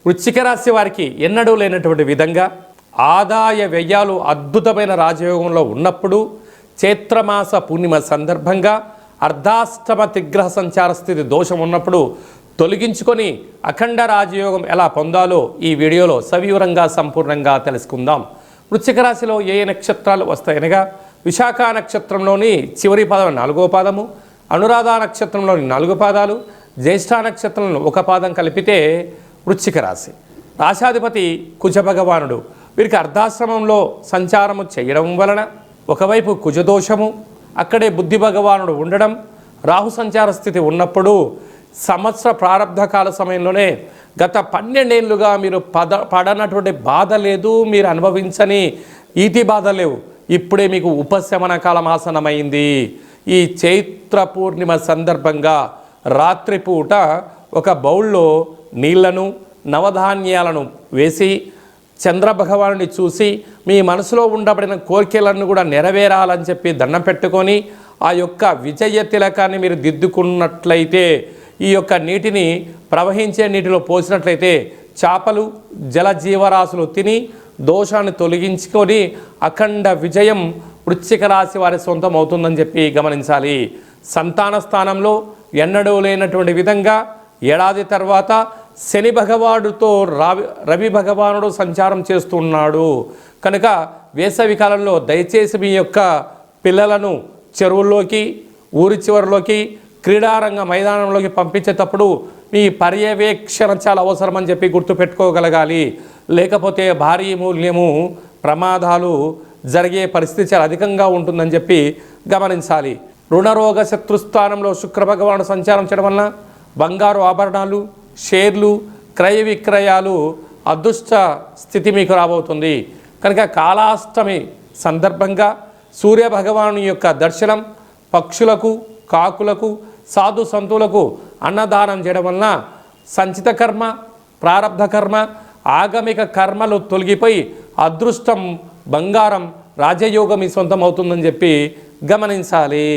వృశ్చిక రాశి వారికి ఎన్నడూ లేనటువంటి విధంగా ఆదాయ వ్యయాలు అద్భుతమైన రాజయోగంలో ఉన్నప్పుడు చైత్రమాస పూర్ణిమ సందర్భంగా అర్ధాష్టమ తిగ్రహ సంచార స్థితి దోషం ఉన్నప్పుడు తొలగించుకొని అఖండ రాజయోగం ఎలా పొందాలో ఈ వీడియోలో సవివరంగా సంపూర్ణంగా తెలుసుకుందాం. వృశ్చిక రాశిలో ఏ నక్షత్రాలు వస్తాయనగా విశాఖ నక్షత్రంలోని చివరి పాదం 4వ పాదము, అనురాధ నక్షత్రంలోని 4 పాదాలు, జ్యేష్ఠ నక్షత్రంలో 1 పాదం కలిపితే వృశ్చిక రాశి. రాశాధిపతి కుజ భగవానుడు వీరికి అర్ధాశ్రమంలో సంచారము చేయడం వలన ఒకవైపు కుజదోషము, అక్కడే బుద్ధి భగవానుడు ఉండడం, రాహు సంచార స్థితి ఉన్నప్పుడు సంవత్సర ప్రారంభ కాల సమయంలోనే గత 12 ఏళ్ళుగా మీరు పడనటువంటి బాధ లేదు, మీరు అనుభవించని ఈతి బాధ లేవు. ఇప్పుడే మీకు ఉపశమన కాలం ఆసనమైంది. ఈ చైత్ర పూర్ణిమ సందర్భంగా రాత్రిపూట ఒక బౌల్లో నీళ్లను నవధాన్యాలను వేసి చంద్రభగవానుని చూసి మీ మనసులో ఉండబడిన కోరికలను కూడా నెరవేరాలని చెప్పి దండం పెట్టుకొని ఆ యొక్క విజయ తిలకాన్ని మీరు దిద్దుకున్నట్లయితే, ఈ యొక్క నీటిని ప్రవహించే నీటిలో పోసినట్లయితే చేపలు జలజీవరాశులు తిని దోషాన్ని తొలగించుకొని అఖండ విజయం వృశ్చిక రాశి వారి సొంతం అవుతుందని చెప్పి గమనించాలి. సంతాన స్థానంలో ఎన్నడూ లేనటువంటి విధంగా ఏడాది తర్వాత శని భగవానుడితో రవి భగవానుడు సంచారం చేస్తున్నాడు కనుక వేసవి కాలంలో దయచేసి మీ యొక్క పిల్లలను చెరువుల్లోకి, ఊరి చివరిలోకి, క్రీడారంగ మైదానంలోకి పంపించేటప్పుడు మీ పర్యవేక్షణ చాలా అవసరమని చెప్పి గుర్తుపెట్టుకోగలగాలి. లేకపోతే భారీ మూల్యము ప్రమాదాలు జరిగే పరిస్థితి చాలా అధికంగా ఉంటుందని చెప్పి గమనించాలి. రుణరోగ శత్రుస్థానంలో శుక్ర భగవానుడు సంచారం చేయడం వలన బంగారు ఆభరణాలు, షేర్లు, క్రయ విక్రయాలు అదృష్ట స్థితి మీకు రాబోతుంది కనుక కాలాష్టమి సందర్భంగా సూర్య భగవాను యొక్క దర్శనం, పక్షులకు, కాకులకు, సాధు సంతులకు అన్నదానం చేయడం వలన సంచిత కర్మ, ప్రారబ్ధ కర్మ, ఆగమిక కర్మలు తొలగిపోయి అదృష్టం, బంగారం, రాజయోగం మీ సొంతం అవుతుందని చెప్పి గమనించాలి.